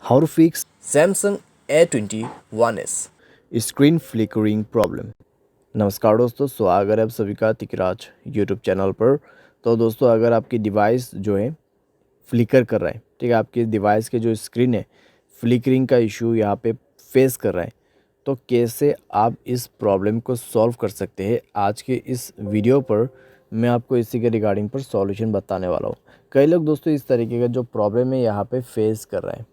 How to fix Samsung A21s। Screen flickering problem. नमस्कार दोस्तों, स्वागत है आप सभी का तिकराज यूट्यूब चैनल पर। तो दोस्तों, अगर आपकी डिवाइस जो है फ्लिकर कर रहा है, ठीक है, आपकी डिवाइस के जो स्क्रीन है फ्लिकरिंग का इशू यहाँ पे फेस कर रहा है, तो कैसे आप इस प्रॉब्लम को सॉल्व कर सकते हैं, आज के इस वीडियो पर मैं आपको इसी के रिगार्डिंग पर सॉल्यूशन बताने वाला हूँ। कई लोग दोस्तों इस तरीके का जो प्रॉब्लम है यहाँ पे फेस कर रहे हैं,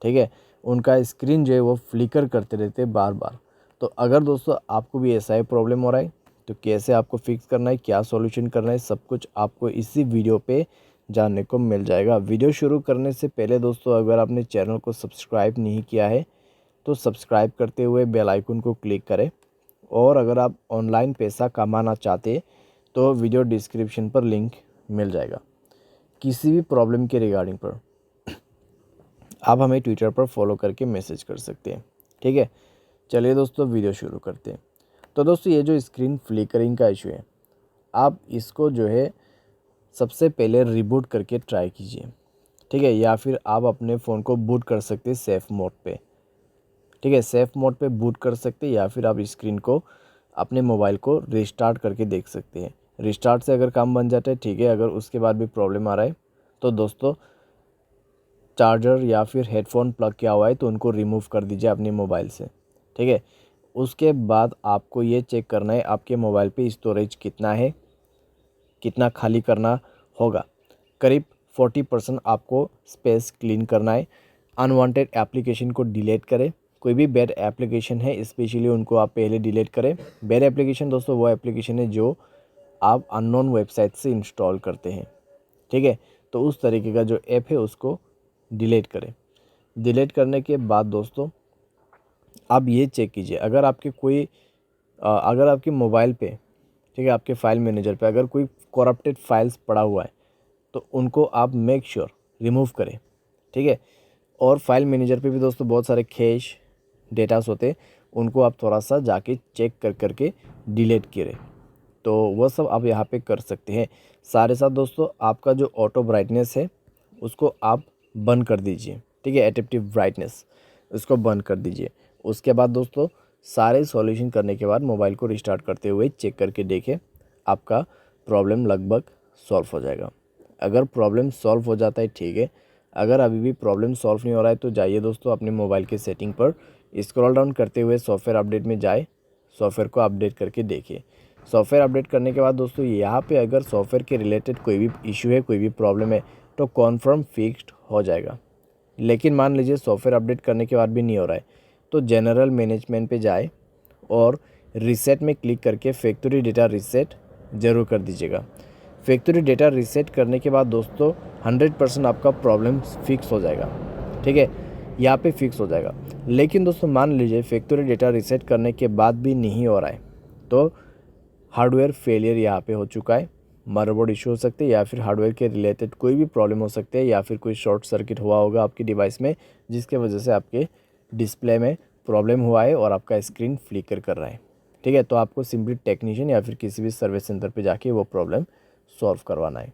ठीक है, उनका स्क्रीन जो है वो फ्लिकर करते रहते हैं बार बार। तो अगर दोस्तों आपको भी ऐसा ही प्रॉब्लम हो रहा है, तो कैसे आपको फिक्स करना है, क्या सॉल्यूशन करना है, सब कुछ आपको इसी वीडियो पे जानने को मिल जाएगा। वीडियो शुरू करने से पहले दोस्तों, अगर आपने चैनल को सब्सक्राइब नहीं किया है तो सब्सक्राइब करते हुए बेल आइकन को क्लिक करें। और अगर आप ऑनलाइन पैसा कमाना चाहते तो वीडियो डिस्क्रिप्शन पर लिंक मिल जाएगा। किसी भी प्रॉब्लम के रिगार्डिंग पर आप हमें ट्विटर पर फॉलो करके मैसेज कर सकते हैं, ठीक है। चलिए दोस्तों, वीडियो शुरू करते हैं। तो दोस्तों, ये जो स्क्रीन फ्लिकरिंग का इशू है, आप इसको जो है सबसे पहले रिबूट करके ट्राई कीजिए, ठीक है, या फिर आप अपने फ़ोन को बूट कर सकते हैं सेफ़ मोड पे, ठीक है, सेफ़ मोड पे बूट कर सकते हैं, या फिर आप स्क्रीन को अपने मोबाइल को रिस्टार्ट करके देख सकते हैं। रिस्टार्ट से अगर काम बन जाता है, ठीक है, अगर उसके बाद भी प्रॉब्लम आ रहा है तो दोस्तों चार्जर या फिर हेडफोन प्लग किया हुआ है तो उनको रिमूव कर दीजिए अपने मोबाइल से, ठीक है। उसके बाद आपको ये चेक करना है आपके मोबाइल पे स्टोरेज कितना है, कितना खाली करना होगा। करीब 40% आपको स्पेस क्लीन करना है। अनवांटेड एप्लीकेशन को डिलीट करें। कोई भी बैड एप्लीकेशन है स्पेशली उनको आप पहले डिलीट करें। बैड एप्लीकेशन दोस्तों वो एप्लीकेशन है जो आप अननोन वेबसाइट से इंस्टॉल करते हैं, ठीक है। तो उस तरीके का जो ऐप है उसको डिलीट करें। डिलीट करने के बाद दोस्तों आप ये चेक कीजिए, अगर आपके कोई अगर आपके मोबाइल पे, ठीक है, आपके फाइल मैनेजर पे अगर कोई करप्टेड फाइल्स पड़ा हुआ है तो उनको आप मेक श्योर रिमूव करें, ठीक है। और फाइल मैनेजर पे भी दोस्तों बहुत सारे कैश डेटास होते हैं, उनको आप थोड़ा सा जाके चेक कर करके डिलीट करें। तो वह सब आप यहाँ पे कर सकते हैं। सारे साथ दोस्तों आपका जो ऑटो ब्राइटनेस है उसको आप बंद कर दीजिए, ठीक है, एडेप्टिव ब्राइटनेस उसको बंद कर दीजिए। उसके बाद दोस्तों सारे सॉल्यूशन करने के बाद मोबाइल को रिस्टार्ट करते हुए चेक करके देखें, आपका प्रॉब्लम लगभग सॉल्व हो जाएगा। अगर प्रॉब्लम सॉल्व हो जाता है, ठीक है, अगर अभी भी प्रॉब्लम सॉल्व नहीं हो रहा है तो जाइए दोस्तों अपने मोबाइल के सेटिंग पर स्क्रॉल डाउन करते हुए सॉफ्टवेयर अपडेट में जाए, सॉफ्टवेयर को अपडेट करके देखिए। सॉफ्टवेयर अपडेट करने के बाद दोस्तों यहाँ पे अगर सॉफ्टवेयर के रिलेटेड कोई भी इशू है, कोई भी प्रॉब्लम है तो कॉन्फर्म फिक्स्ड हो जाएगा। लेकिन मान लीजिए सॉफ्टवेयर अपडेट करने के बाद भी नहीं हो रहा है तो जनरल मैनेजमेंट पे जाए और रीसेट में क्लिक करके फैक्ट्री डेटा रीसेट ज़रूर कर दीजिएगा। फैक्ट्री डेटा रीसेट करने के बाद दोस्तों 100% आपका प्रॉब्लम फिक्स हो जाएगा, ठीक है, यहाँ पे फिक्स हो जाएगा। लेकिन दोस्तों मान लीजिए फैक्ट्री डेटा रीसेट करने के बाद भी नहीं हो रहा है तो हार्डवेयर फेलियर यहाँ पे हो चुका है। मदरबोर्ड इशू हो सकते हैं या फिर हार्डवेयर के रिलेटेड कोई भी प्रॉब्लम हो सकते हैं, या फिर कोई शॉर्ट सर्किट हुआ होगा आपकी डिवाइस में जिसके वजह से आपके डिस्प्ले में प्रॉब्लम हुआ है और आपका स्क्रीन फ्लिकर कर रहा है, ठीक है। तो आपको सिंपली टेक्नीशियन या फिर किसी भी सर्विस सेंटर पे जाके वो प्रॉब्लम सॉल्व करवाना है।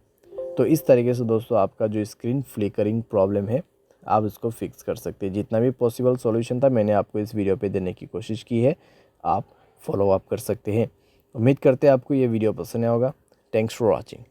तो इस तरीके से दोस्तों आपका जो स्क्रीन फ्लिकरिंग प्रॉब्लम है आप इसको फिक्स कर सकते हैं। जितना भी पॉसिबल सॉल्यूशन था मैंने आपको इस वीडियो पे देने की कोशिश की है, आप फॉलो अप कर सकते हैं। उम्मीद करते हैं आपको ये वीडियो पसंद आया होगा। Thanks for watching.